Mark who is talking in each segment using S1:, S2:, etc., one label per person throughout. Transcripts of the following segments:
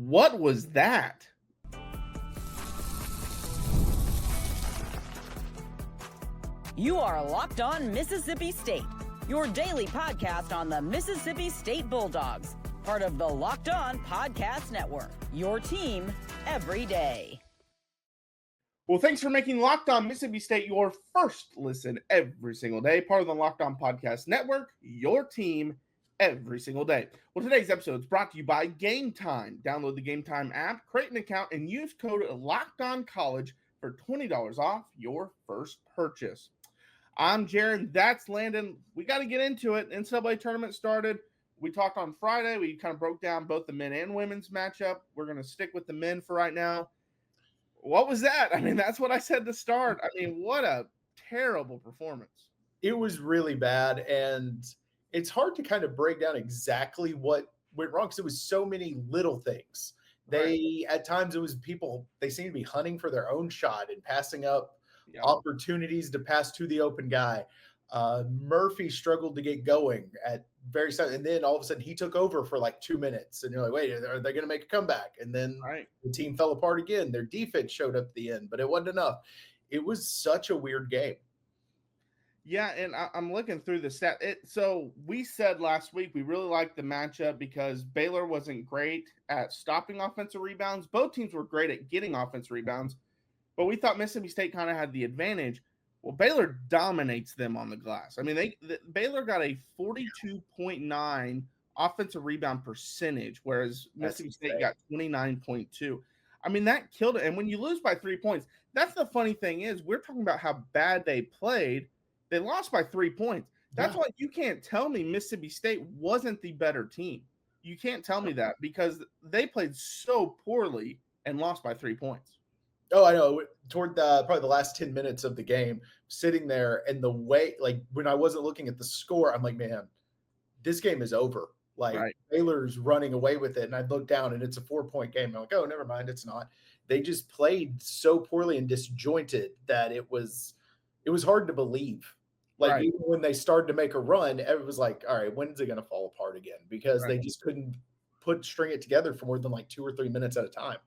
S1: What was that?
S2: You are Locked On Mississippi State, your daily podcast on the Mississippi State Bulldogs, part of the Locked On Podcast Network, your team every day.
S1: Well, thanks for making Locked On Mississippi State your first listen every single day, part of the Locked On Podcast Network, your team every single day. Well, today's episode is brought to you by Gametime. Download the Gametime app, create an account, and use code LOCKEDONCollege for $20 off your first purchase. I'm Jaron, that's Landon. We got to get into it. NCAA tournament started. We talked on Friday. We kind of broke down both the men and women's matchup. We're going to stick with the men for right now. What was that? I mean, that's what I said to start. I mean, what a terrible performance.
S3: It was really bad, and it's hard to kind of break down exactly what went wrong because it was so many little things. At times, it was people, they seemed to be hunting for their own shot and passing up opportunities to pass to the open guy. Murphy struggled to get going at very sudden, and then all of a sudden he took over for like 2 minutes, and you're like, wait, are they going to make a comeback? And then the team fell apart again. Their defense showed up at the end, but it wasn't enough. It was such a weird game.
S1: Yeah, and I'm looking through the stat. So we said last week we really liked the matchup because Baylor wasn't great at stopping offensive rebounds. Both teams were great at getting offensive rebounds, but we thought Mississippi State kind of had the advantage. Well, Baylor dominates them on the glass. I mean, Baylor got a 42.9 offensive rebound percentage, whereas Mississippi State got 29.2. I mean, that killed it. And when you lose by 3 points, that's the funny thing is we're talking about how bad they played. They lost by 3 points. That's why you can't tell me Mississippi State wasn't the better team. You can't tell me that because they played so poorly and lost by 3 points.
S3: Oh, I know. Toward probably the last 10 minutes of the game, sitting there, and the way, like when I wasn't looking at the score, I'm like, man, this game is over. Like Baylor's running away with it. And I look down and it's a 4-point game. I'm like, oh, never mind. It's not. They just played so poorly and disjointed that it was hard to believe. Like even when they started to make a run, it was like, all right, when is it going to fall apart again? Because they just couldn't string it together for more than like 2 or 3 minutes at a time.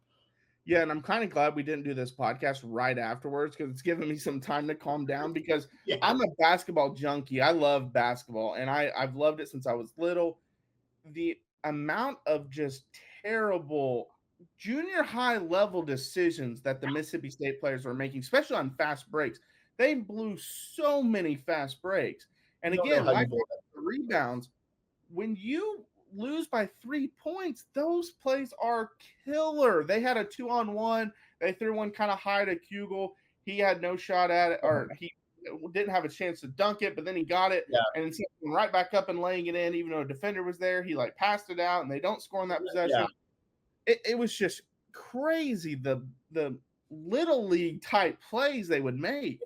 S1: Yeah, and I'm kind of glad we didn't do this podcast right afterwards because it's given me some time to calm down because I'm a basketball junkie. I love basketball, and I've loved it since I was little. The amount of just terrible junior high level decisions that the Mississippi State players were making, especially on fast breaks, they blew so many fast breaks. And again, like the rebounds, when you lose by 3 points, those plays are killer. They had a 2-on-1. They threw one kind of high to Kugel. He had no shot at it, or he didn't have a chance to dunk it, but then he got it and instead of right back up and laying it in, even though a defender was there, he like passed it out and they don't score on that possession. It was just crazy the little league type plays they would make.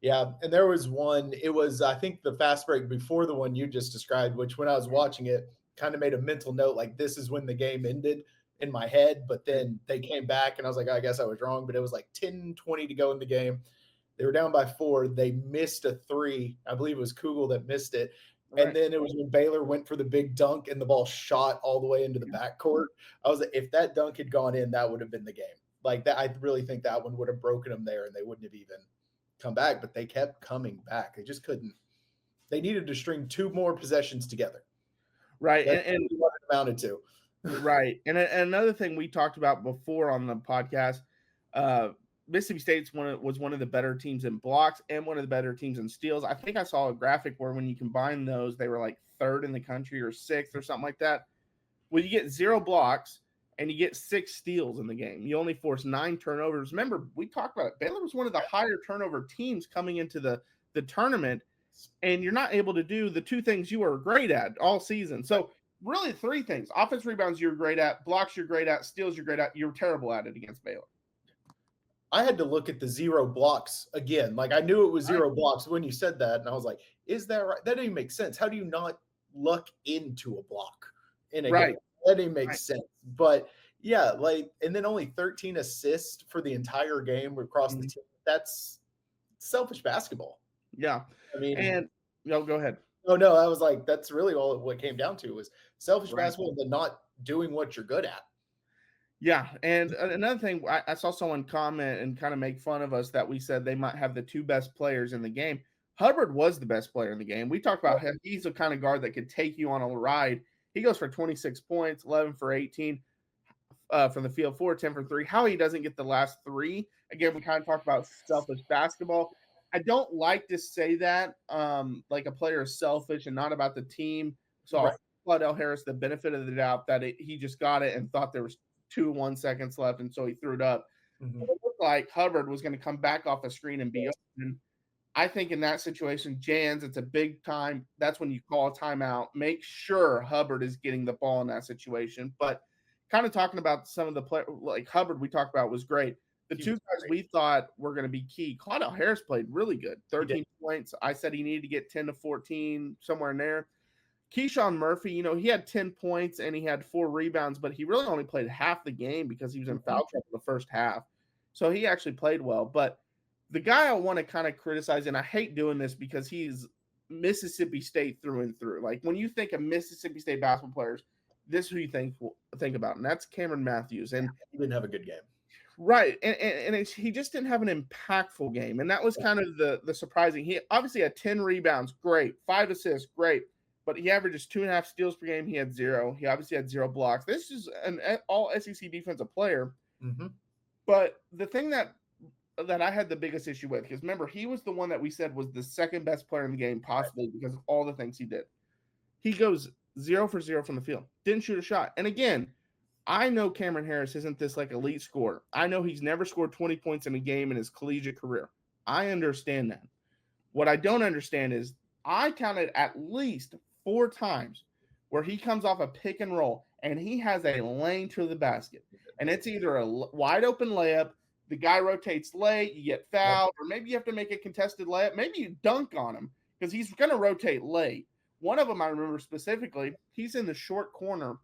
S3: Yeah, and there was one, it was, I think, the fast break before the one you just described, which when I was watching it, kind of made a mental note, like this is when the game ended in my head, but then they came back and I was like, I guess I was wrong, but it was like 10-20 to go in the game. They were down by 4. They missed a 3. I believe it was Kugel that missed it. And then it was when Baylor went for the big dunk and the ball shot all the way into the backcourt. I was like, if that dunk had gone in, that would have been the game. Like that, I really think that one would have broken them there and they wouldn't have even come back, but they kept coming back. They just couldn't. They needed to string 2 more possessions together.
S1: Right.
S3: That's and what it amounted to.
S1: Right. And another thing we talked about before on the podcast, Mississippi State was one of the better teams in blocks and one of the better teams in steals. I think I saw a graphic where when you combine those, they were like 3rd in the country or 6th or something like that. Well, you get 0 blocks and you get 6 steals in the game. You only force 9 turnovers. Remember, we talked about it. Baylor was one of the higher turnover teams coming into the tournament, and you're not able to do the 2 things you were great at all season. So really 3 things. Offense rebounds you're great at, blocks you're great at, steals you're great at. You're terrible at it against Baylor.
S3: I had to look at the 0 blocks again. Like I knew it was 0 blocks when you said that, and I was like, is that right? That didn't make sense. How do you not luck into a block in a game? That didn't make sense. But yeah, like, and then only 13 assists for the entire game across the team. That's selfish basketball.
S1: Yeah.
S3: I mean,
S1: and go ahead.
S3: Oh no, I was like, that's really all what came down to was selfish basketball, but not doing what you're good at.
S1: Yeah, and another thing, I saw someone comment and kind of make fun of us that we said they might have the two best players in the game. Hubbard was the best player in the game. We talked about him. He's the kind of guard that could take you on a ride. He goes for 26 points, 11 for 18 from the field, 4, 10 for 3. How he doesn't get the last 3. Again, we kind of talked about selfish basketball. I don't like to say that like a player is selfish and not about the team. So I'll give Claudell Harris the benefit of the doubt that he just got it and thought there was 1 seconds left, and so he threw it up. It looked like Hubbard was going to come back off the screen and be open. I think in that situation, Jans, it's a big time. That's when you call a timeout. Make sure Hubbard is getting the ball in that situation. But kind of talking about some of the players, like Hubbard we talked about was great. The two guys we thought were going to be key. Claudell Harris played really good, 13 points. I said he needed to get 10 to 14, somewhere in there. Keyshawn Murphy, he had 10 points and he had 4 rebounds, but he really only played half the game because he was in foul trouble the first half. So he actually played well. But the guy I want to kind of criticize, and I hate doing this because he's Mississippi State through and through. Like when you think of Mississippi State basketball players, this is who you think about, and that's Cameron Matthews. And
S3: he didn't have a good game.
S1: Right. And he just didn't have an impactful game. And that was kind of the surprising. He obviously had 10 rebounds, great. 5 assists, great. But he averages 2.5 steals per game. He had 0. He obviously had 0 blocks. This is an all SEC defensive player. But the thing that I had the biggest issue with, because remember, he was the one that we said was the second best player in the game, possibly because of all the things he did. He goes 0 for 0 from the field. Didn't shoot a shot. And again, I know Cameron Harris isn't this like elite scorer. I know he's never scored 20 points in a game in his collegiate career. I understand that. What I don't understand is I counted at least 4 times where he comes off a pick and roll and he has a lane to the basket. And it's either a wide open layup, the guy rotates late, you get fouled, or maybe you have to make a contested layup. Maybe you dunk on him because he's going to rotate late. One of them I remember specifically, he's in the short corner.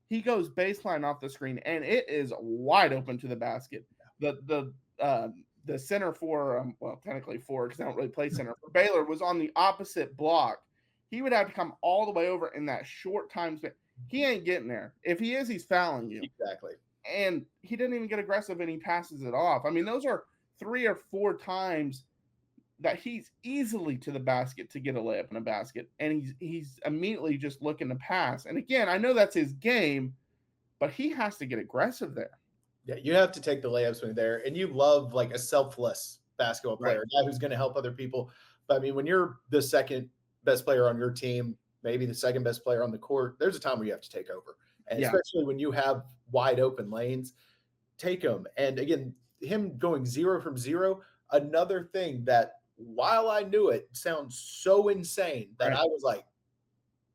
S1: He goes baseline off the screen, and it is wide open to the basket. The center for, well, technically for, because I don't really play center, for Baylor was on the opposite block. He would have to come all the way over in that short time span. He ain't getting there. If he is, he's fouling you.
S3: Exactly.
S1: And he didn't even get aggressive, and he passes it off. I mean, those are 3 or 4 times that he's easily to the basket to get a layup in a basket, and he's immediately just looking to pass. And again, I know that's his game, but he has to get aggressive there.
S3: Yeah, you have to take the layups when you're there, and you love like a selfless basketball player, a guy who's going to help other people. But I mean, when you're the second best player on your team, maybe the second best player on the court, there's a time where you have to take over, and especially when you have wide open lanes, take them. And again, him going 0 from 0, another thing that, while I knew it sounds so insane that I was like,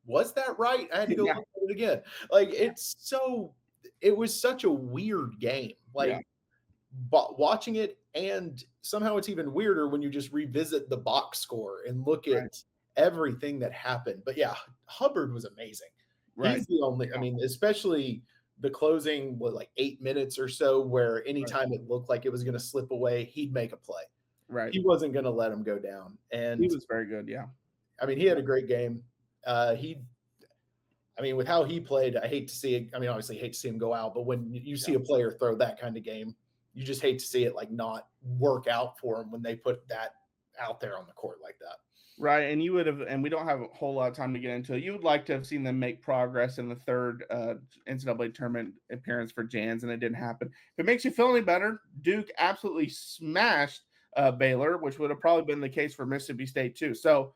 S3: was that right? I had to go look at it again. Like it was such a weird game. Like but watching it, and somehow it's even weirder when you just revisit the box score and look at everything that happened. But yeah, Hubbard was amazing. He's the only, I mean, especially the closing was like 8 minutes or so, where anytime it looked like it was going to slip away, he'd make a play. He wasn't going to let him go down. And
S1: he was very good. Yeah.
S3: I mean, he had a great game. I mean, with how he played, I hate to see it. I mean, obviously hate to see him go out, but when you see a player throw that kind of game, you just hate to see it like not work out for him when they put that out there on the court like that.
S1: Right. And you would have, and we don't have a whole lot of time to get into it. You would like to have seen them make progress in the third NCAA tournament appearance for Jans, and it didn't happen. If it makes you feel any better, Duke absolutely smashed Baylor, which would have probably been the case for Mississippi State too. So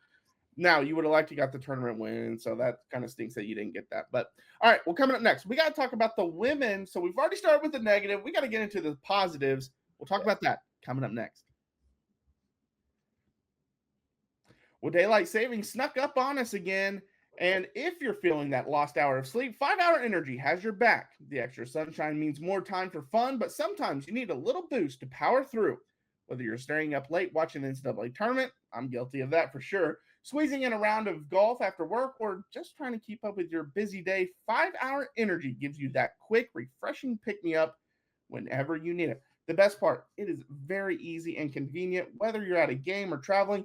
S1: now you would have liked to got the tournament win. So that kind of stinks that you didn't get that. But all right, well, coming up next, we got to talk about the women. So we've already started with the negative. We got to get into the positives. We'll talk about that coming up next. Well, daylight savings snuck up on us again. And if you're feeling that lost hour of sleep, 5-Hour Energy has your back. The extra sunshine means more time for fun, but sometimes you need a little boost to power through. Whether you're staying up late watching the NCAA tournament, I'm guilty of that for sure, squeezing in a round of golf after work, or just trying to keep up with your busy day, 5-Hour Energy gives you that quick, refreshing pick-me-up whenever you need it. The best part, it is very easy and convenient. Whether you're at a game or traveling,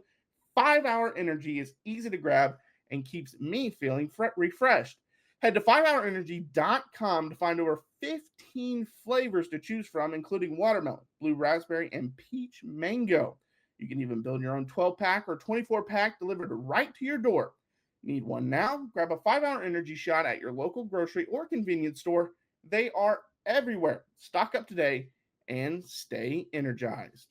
S1: 5-Hour Energy is easy to grab and keeps me feeling refreshed. Head to 5hourenergy.com to find over 15 14 flavors to choose from, including watermelon, blue raspberry, and peach mango. You can even build your own 12-pack or 24-pack delivered right to your door. Need one now? Grab a 5-hour energy shot at your local grocery or convenience store. They are everywhere. Stock up today and stay energized.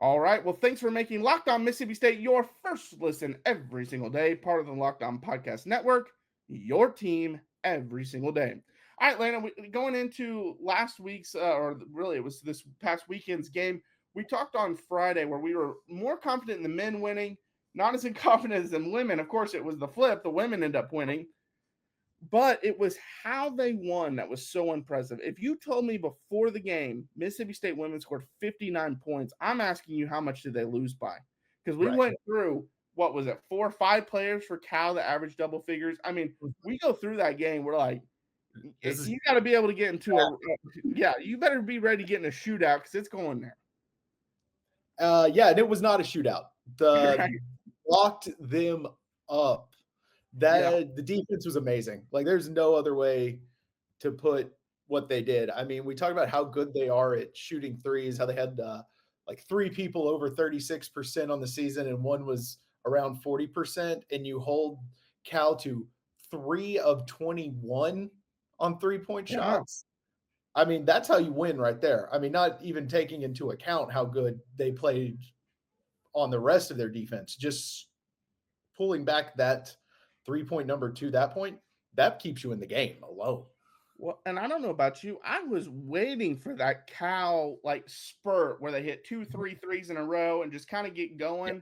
S1: All right. Well, thanks for making Locked On Mississippi State your first listen every single day. Part of the Locked On Podcast Network, your team every single day. All right, Landon, going into last week's, or really it was this past weekend's game, we talked on Friday where we were more confident in the men winning, not as confident as in women. Of course, it was the flip. The women end up winning. But it was how they won that was so impressive. If you told me before the game, Mississippi State women scored 59 points, I'm asking you how much did they lose by? Because we went through, what was it, 4 or 5 players for Cal that averaged double figures. I mean, we go through that game, we're like, you got to be able to get into you better be ready to get in a shootout because it's going there.
S3: And it was not a shootout. Locked them up. The defense was amazing. Like, there's no other way to put what they did. I mean, we talked about how good they are at shooting threes, how they had like 3 people over 36% on the season, and one was around 40%. And you hold Cal to 3 of 21 on 3-point shots. I mean, that's how you win right there. I mean, not even taking into account how good they played on the rest of their defense, just pulling back that 3-point number to that point, that keeps you in the game alone.
S1: Well, and I don't know about you, I was waiting for that Cal like spurt where they hit 2-3 threes in a row and just kind of get going.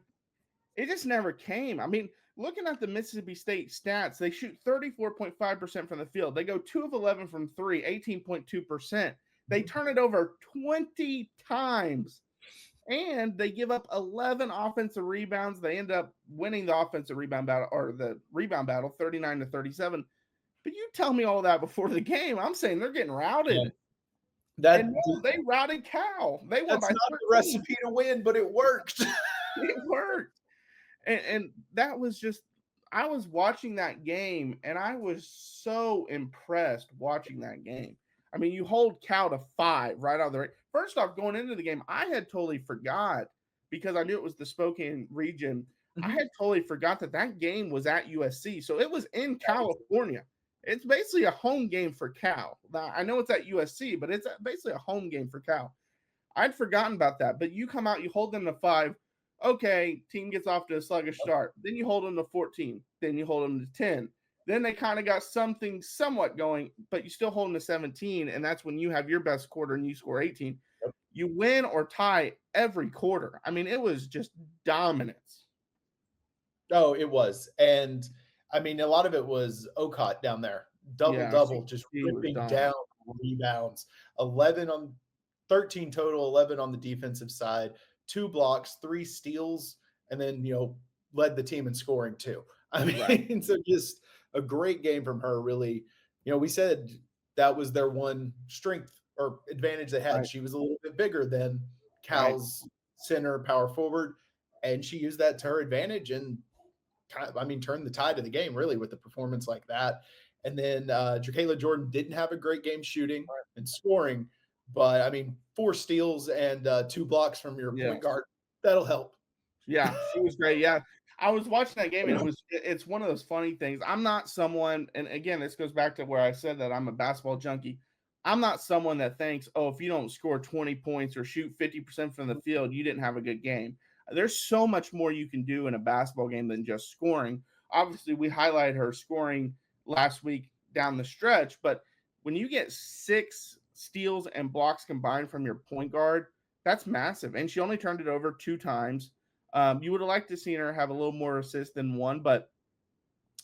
S1: It just never came. I mean, looking at the Mississippi State stats, they shoot 34.5% from the field. They go 2 of 11 from 3, 18.2%. They turn it over 20 times. And they give up 11 offensive rebounds. They end up winning the offensive rebound battle, or the rebound battle, 39-37. But you tell me all that before the game. I'm saying they're getting routed. They routed Cal. They won by 13.
S3: Not a recipe to win, but it worked.
S1: It worked. And that was just, I was watching that game, and I was so impressed watching that game. I mean, you hold Cal to 5 right out of the ring. First off, going into the game, I had totally forgot, because I knew it was the Spokane region. I had totally forgot that game was at USC. So it was in California. It's basically a home game for Cal. Now, I know it's at USC, but it's basically a home game for Cal. I'd forgotten about that. But you come out, you hold them to 5. Okay, team gets off to a sluggish start. Then you hold them to 14. Then you hold them to 10. Then they kind of got something somewhat going, but you still hold them to 17, and that's when you have your best quarter and you score 18. You win or tie every quarter. I mean, it was just dominance.
S3: Oh, it was. And, I mean, a lot of it was Okot down there. Double, just ripping down rebounds. 13 total, 11 on the defensive side, 2 blocks, 3 steals, and then, led the team in scoring too. I mean, so just a great game from her, really. We said that was their one strength or advantage they had. She was a little bit bigger than Cal's center power forward, and she used that to her advantage and turned the tide of the game, really, with a performance like that. And then Jacayla Jordan didn't have a great game shooting and scoring, but 4 steals and 2 blocks from your point guard, that'll help.
S1: Yeah, she was great. Yeah. I was watching that game, and it's one of those funny things. I'm not someone, and again, this goes back to where I said that I'm a basketball junkie. I'm not someone that thinks, if you don't score 20 points or shoot 50% from the field, you didn't have a good game. There's so much more you can do in a basketball game than just scoring. Obviously, we highlighted her scoring last week down the stretch, but when you get 6 steals and blocks combined from your point guard, that's massive. And she only turned it over 2 times. You would have liked to see her have a little more assists than 1, but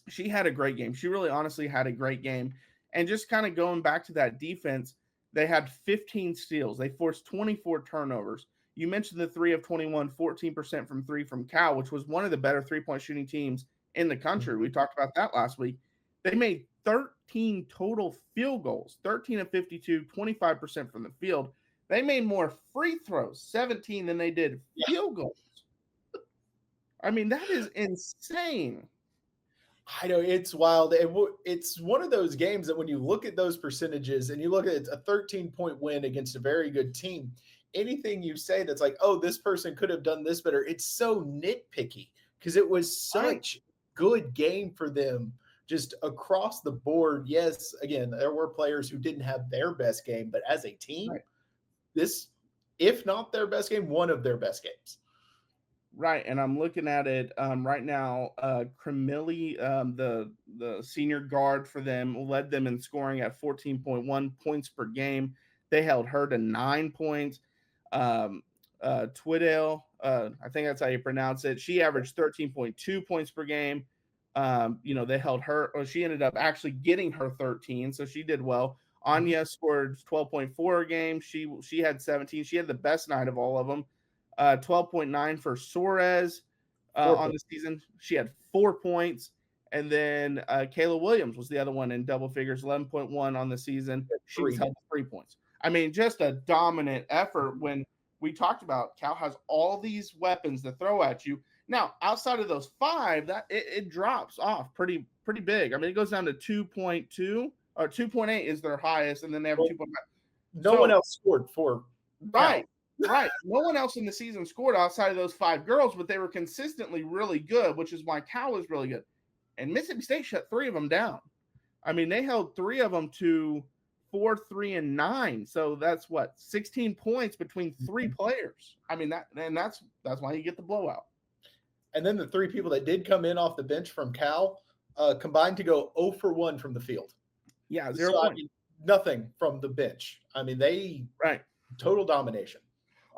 S1: she had a great game. She really honestly had a great game. And just kind of going back to that defense, they had 15 steals. They forced 24 turnovers. You mentioned the 3 of 21, 14% from 3 from Cal, which was one of the better 3-point shooting teams in the country. We talked about that last week. They made 13 total field goals, 13 of 52, 25% from the field. They made more free throws, 17, than they did field goals. I mean, that is insane.
S3: I know it's wild. It's one of those games that when you look at those percentages and you look at a 13-point win against a very good team, anything you say that's like, oh, this person could have done this better, it's so nitpicky because it was such a good game for them just across the board. Yes, again, there were players who didn't have their best game, but as a team, this, if not their best game, one of their best games.
S1: Right, and I'm looking at it right now. Cremilli, the senior guard for them, led them in scoring at 14.1 points per game. They held her to 9 points. Twiddale, I think that's how you pronounce it. She averaged 13.2 points per game. They held her, or she ended up actually getting her 13, so she did well. Anya scored 12.4 a game. She had 17. She had the best night of all of them. 12.9 for Suarez on the season. She had 4 points. And then Kayla Williams was the other one in double figures, 11.1 on the season. She was held 3 points. I mean, just a dominant effort when we talked about Cal has all these weapons to throw at you. Now, outside of those 5, that it drops off pretty big. I mean, it goes down to 2.2 or 2.8 is their highest, and then they have 2.5.
S3: No one else scored for
S1: Right. Right. No one else in the season scored outside of those 5 girls, but they were consistently really good, which is why Cal was really good. And Mississippi State shut 3 of them down. I mean, they held 3 of them to 4, 3, and 9. So that's what, 16 points between 3 players. I mean, that's why you get the blowout.
S3: And then the 3 people that did come in off the bench from Cal combined to go 0 for 1 from the field.
S1: Yeah, 0
S3: so,
S1: points.
S3: I mean, nothing from the bench. I mean, they total domination.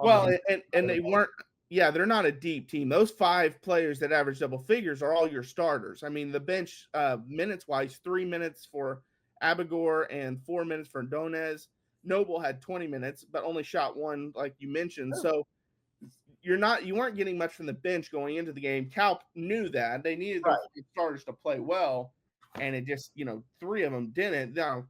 S1: Well, and they weren't. Yeah, they're not a deep team. Those 5 players that average double figures are all your starters. I mean, the bench minutes wise, 3 minutes for Abigor and 4 minutes for Donez. Noble had 20 minutes, but only shot 1, like you mentioned. So you weren't getting much from the bench going into the game. Cal knew that they needed their starters to play well, and it just 3 of them didn't. Now,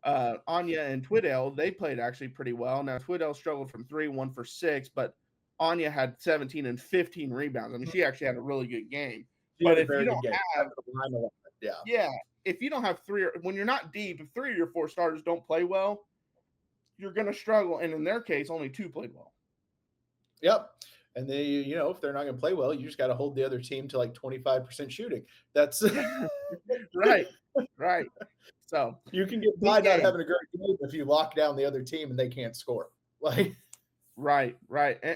S1: Anya and Twiddale, they played actually pretty well. Now Twiddale struggled from 3, 1 for 6, but Anya had 17 and 15 rebounds. I mean, she actually had a really good game. But if you don't have, if you don't have 3, when you're not deep, if 3 of your 4 starters don't play well, you're going to struggle. And in their case, only 2 played well.
S3: Yep. And they, if they're not going to play well, you just got to hold the other team to like 25% shooting. That's
S1: right. So
S3: you can get by not having a great game if you lock down the other team and they can't score. Like,
S1: right.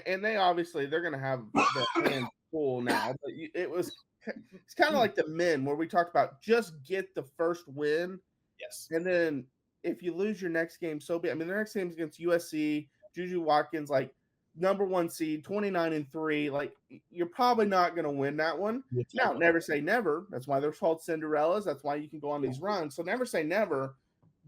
S1: And they obviously they're going to have their hands full now. But it's kind of like the men where we talked about just get the first win.
S3: Yes.
S1: And then if you lose your next game, so be it. I mean, their next game is against USC, Juju Watkins, like number 1 seed, 29-3. Like, you're probably not going to win that one. Now, never say never. That's why they're called Cinderellas. That's why you can go on these runs. So never say never,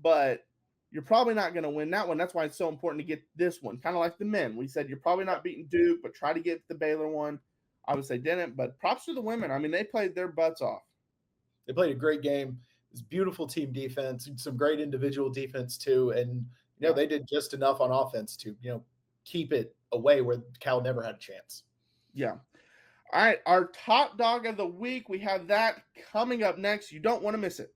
S1: but you're probably not going to win that one. That's why it's so important to get this one. Kind of like the men. We said you're probably not beating Duke, but try to get the Baylor one. Obviously didn't, but props to the women. I mean, they played their butts off.
S3: They played a great game. It was beautiful team defense, some great individual defense too. And, they did just enough on offense to, keep it away where Cal never had a chance.
S1: Yeah. All right. Our top dog of the week. We have that coming up next. You don't want to miss it.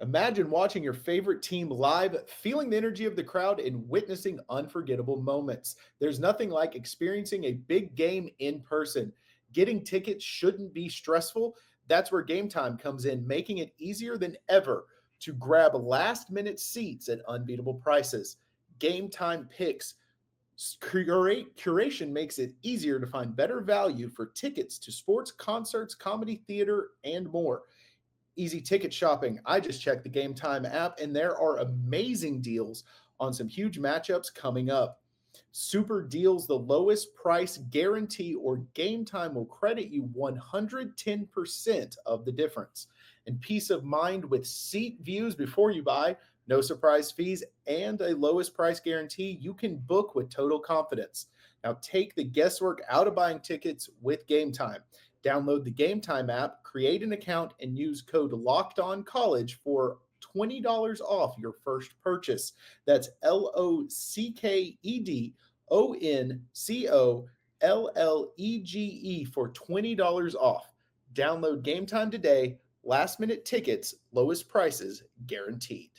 S3: Imagine watching your favorite team live, feeling the energy of the crowd, and witnessing unforgettable moments. There's nothing like experiencing a big game in person. Getting tickets shouldn't be stressful. That's where Gametime comes in, making it easier than ever to grab last-minute seats at unbeatable prices. Gametime picks curation makes it easier to find better value for tickets to sports, concerts, comedy, theater, and more. Easy ticket shopping. I just checked the Gametime app, and there are amazing deals on some huge matchups coming up. Super deals, the lowest price guarantee, or Gametime will credit you 110% of the difference. And peace of mind with seat views before you buy, no surprise fees, and a lowest price guarantee, you can book with total confidence. Now take the guesswork out of buying tickets with Gametime. Download the Gametime app, create an account, and use code LOCKEDONCollege for $20 off your first purchase. That's LOCKEDONCOLLEGE LLEGE for $20 off. Download Gametime today. Last minute tickets, lowest prices guaranteed.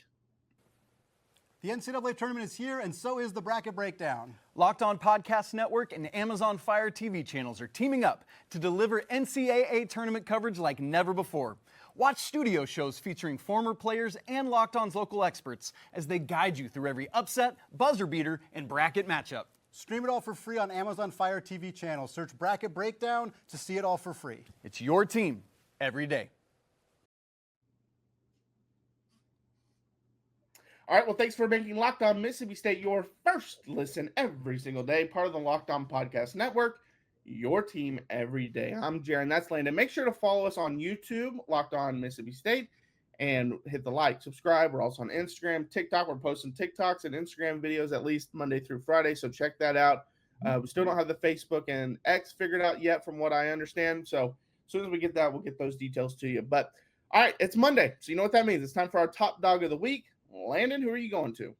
S4: The NCAA tournament is here, and so is the bracket breakdown.
S5: Locked On Podcast Network and Amazon Fire TV channels are teaming up to deliver NCAA tournament coverage like never before. Watch studio shows featuring former players and Locked On's local experts as they guide you through every upset, buzzer beater, and bracket matchup.
S4: Stream it all for free on Amazon Fire TV channel. Search Bracket Breakdown to see it all for free.
S5: It's your team every day.
S1: All right, well, thanks for making Locked On Mississippi State your first listen every single day. Part of the Locked On Podcast Network, your team every day. I'm Jaron, that's Landon. Make sure to follow us on YouTube, Locked On Mississippi State, and hit the like, subscribe. We're also on Instagram, TikTok. We're posting TikToks and Instagram videos at least Monday through Friday, so check that out. We still don't have the Facebook and X figured out yet from what I understand, so as soon as we get that, we'll get those details to you. But, all right, it's Monday, so you know what that means. It's time for our top dog of the week. Landon, who are you going to?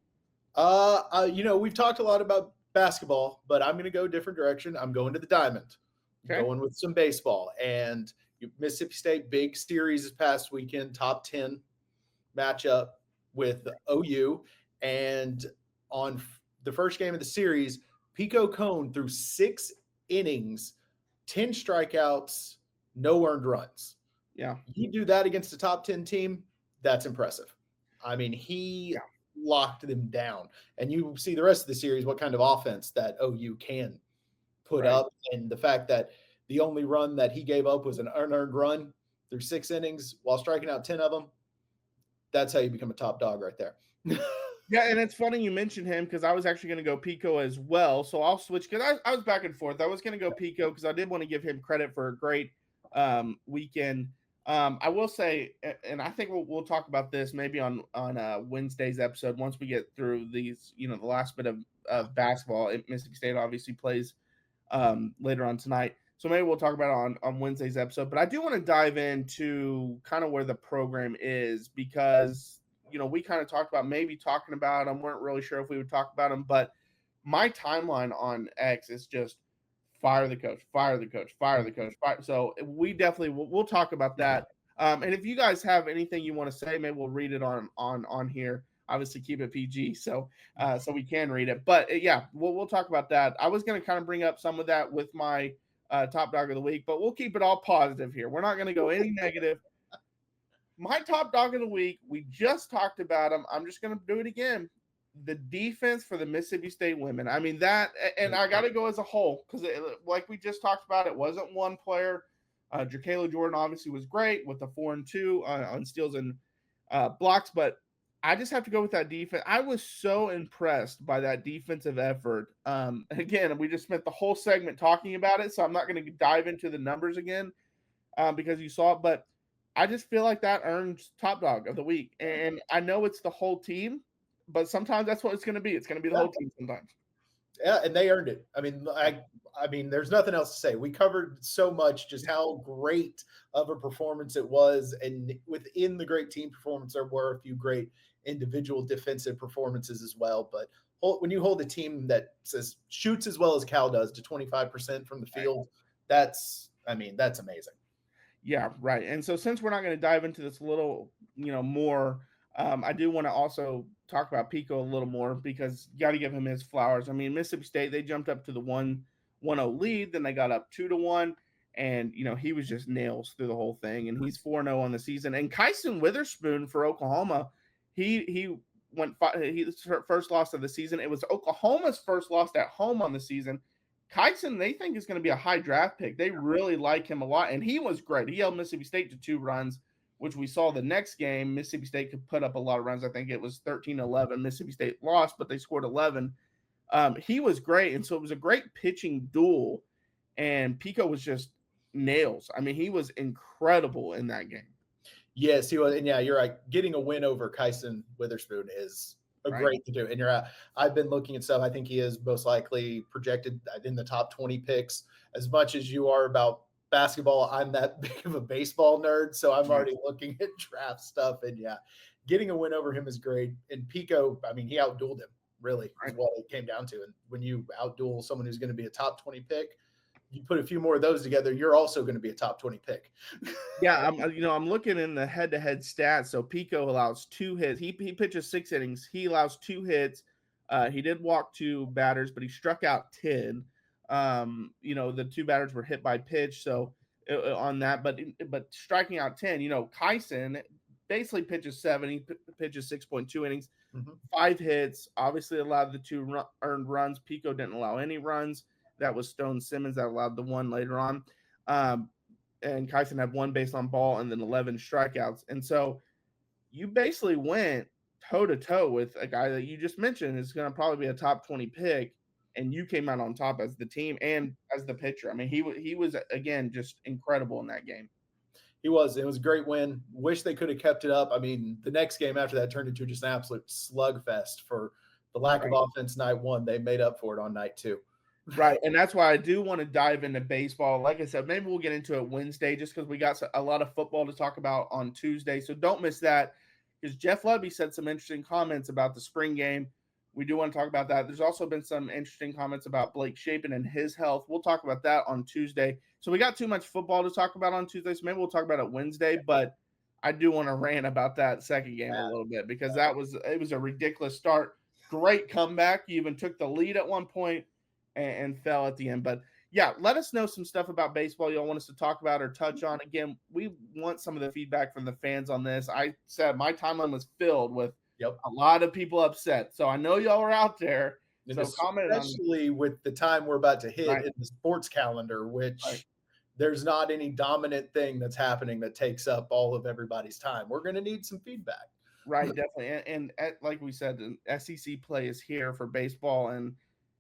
S3: We've talked a lot about basketball, but I'm going to go a different direction. I'm going to the Diamond.
S1: Okay.
S3: Going with some baseball. And Mississippi State, big series this past weekend, top 10 matchup with OU. And on the first game of the series, Pico Cone threw 6 innings, 10 strikeouts, no earned runs.
S1: Yeah.
S3: You do that against a top 10 team, that's impressive. I mean, he locked them down. And you see the rest of the series, what kind of offense that OU can put up. And the fact that the only run that he gave up was an unearned run through 6 innings while striking out 10 of them. That's how you become a top dog right there.
S1: Yeah, and it's funny you mentioned him because I was actually going to go Pico as well. So I'll switch because I was back and forth. I was going to go Pico because I did want to give him credit for a great weekend. I will say, and I think we'll talk about this maybe on Wednesday's episode once we get through these, the last bit of basketball. Mississippi State obviously plays later on tonight. So maybe we'll talk about it on Wednesday's episode. But I do want to dive into kind of where the program is because, we kind of talked about maybe talking about them. Weren't really sure if we would talk about them. But my timeline on X is just fire the coach, fire the coach, fire the coach. So we definitely we'll talk about that. And if you guys have anything you want to say, maybe we'll read it on here. Obviously, keep it PG, so we can read it. But yeah, we'll talk about that. I was going to kind of bring up some of that with my top dog of the week, but we'll keep it all positive here. We're not going to go any negative. My top dog of the week, we just talked about him. I'm just going to do it again. The defense for the Mississippi State women. I mean, that, and I got to go as a whole because, like we just talked about, it wasn't one player. Jakayla Jordan obviously was great with the 4 and 2 on steals and blocks, but I just have to go with that defense. I was so impressed by that defensive effort. Again, we just spent the whole segment talking about it, so I'm not going to dive into the numbers again because you saw it, but I just feel like that earns top dog of the week. And I know it's the whole team, but sometimes that's what it's going to be. It's going to be the whole team sometimes.
S3: Yeah, and they earned it. I mean, there's nothing else to say. We covered so much just how great of a performance it was, and within the great team performance, there were a few great individual defensive performances as well. But when you hold a team that shoots as well as Cal does to 25% from the field, that's amazing.
S1: Yeah, right. And so since we're not going to dive into this a little, more, I do want to also talk about Pico a little more because you got to give him his flowers. I mean, Mississippi State, they jumped up to the 1-0 lead, then they got up 2-1, and he was just nails through the whole thing. And he's 4-0 on the season. And Kyson Witherspoon for Oklahoma, he went his first loss of the season. It was Oklahoma's first loss at home on the season. Kyson, they think is going to be a high draft pick. They really like him a lot, and he was great. He held Mississippi State to 2 runs, which we saw the next game. Mississippi State could put up a lot of runs. I think it was 13-11. Mississippi State lost, but they scored 11. He was great, and so it was a great pitching duel, and Pico was just nails. I mean, he was incredible in that game.
S3: Yes, he was. And yeah, you're right. Getting a win over Kyson Witherspoon is great to do. And I've been looking at stuff. I think he is most likely projected in the top 20 picks. As much as you are about basketball, I'm that big of a baseball nerd, so I'm already looking at draft stuff. And yeah, getting a win over him is great. And Pico, I mean, he outdueled him, really, is what it came down to. And when you outduel someone who's going to be a top 20 pick, you put a few more of those together, you're also going to be a top 20 pick.
S1: Yeah, I'm looking in the head-to-head stats. So Pico allows 2 hits. He pitches 6 innings. He allows 2 hits. He did walk 2 batters, but he struck out 10. The 2 batters were hit by pitch, so on that, but striking out 10. Kyson basically pitches 7. He pitches 6.2 innings, 5 hits. Obviously allowed the 2 earned runs. Pico didn't allow any runs. That was Stone Simmons that allowed the 1 later on. And Kyson had 1 base on ball and then 11 strikeouts. And so you basically went toe-to-toe with a guy that you just mentioned is going to probably be a top 20 pick, and you came out on top as the team and as the pitcher. I mean, he was, again, just incredible in that game.
S3: He was. It was a great win. Wish they could have kept it up. I mean, the next game after that turned into just an absolute slugfest for the lack of offense night 1. They made up for it on night 2.
S1: Right, and that's why I do want to dive into baseball. Like I said, maybe we'll get into it Wednesday just because we got a lot of football to talk about on Tuesday. So don't miss that, because Jeff Lubby said some interesting comments about the spring game. We do want to talk about that. There's also been some interesting comments about Blake Shapen and his health. We'll talk about that on Tuesday. So we got too much football to talk about on Tuesday, so maybe we'll talk about it Wednesday. But I do want to rant about that second game a little bit, because it was a ridiculous start. Great comeback. You even took the lead at one point and fell at the end. But yeah, let us know some stuff about baseball y'all want us to talk about or touch on. Again, we want some of the feedback from the fans on this. I said my timeline was filled with a lot of people upset. So I know y'all are out there.
S3: And so comment on, especially with the time we're about to hit in the sports calendar, which there's not any dominant thing that's happening that takes up all of everybody's time. We're going to need some feedback.
S1: Right, definitely. And like we said, the SEC play is here for baseball, and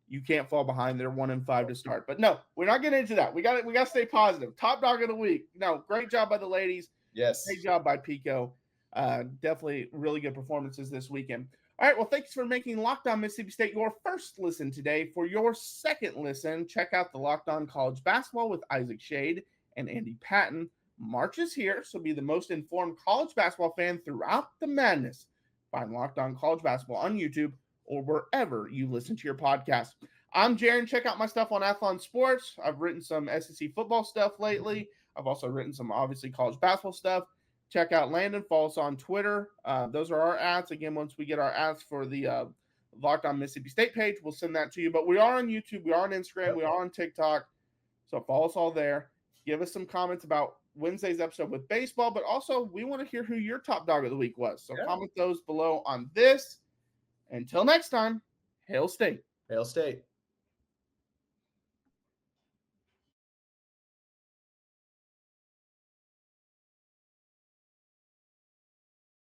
S1: you can't fall behind. They're 1-5 to start. But no, we're not getting into that. We got to stay positive. Top dog of the week. No, great job by the ladies.
S3: Yes.
S1: Great job by Pico. Definitely really good performances this weekend. All right, well, thanks for making Locked On Mississippi State your first listen today. For your second listen, check out the Locked On College Basketball with Isaac Shade and Andy Patton. March is here, so be the most informed college basketball fan throughout the madness. Find Locked On College Basketball on YouTube or wherever you listen to your podcast. I'm Jaron. Check out my stuff on Athlon Sports. I've written some SEC football stuff lately. I've also written some, obviously, college basketball stuff. Check out Landon. Follow us on Twitter. Those are our ads. Again, once we get our ads for the Locked On Mississippi State page, we'll send that to you. But we are on YouTube. We are on Instagram. We are on TikTok. So follow us all there. Give us some comments about Wednesday's episode with baseball, but also we want to hear who your top dog of the week was. So comment those below on this. Until next time, Hail State.
S3: Hail State.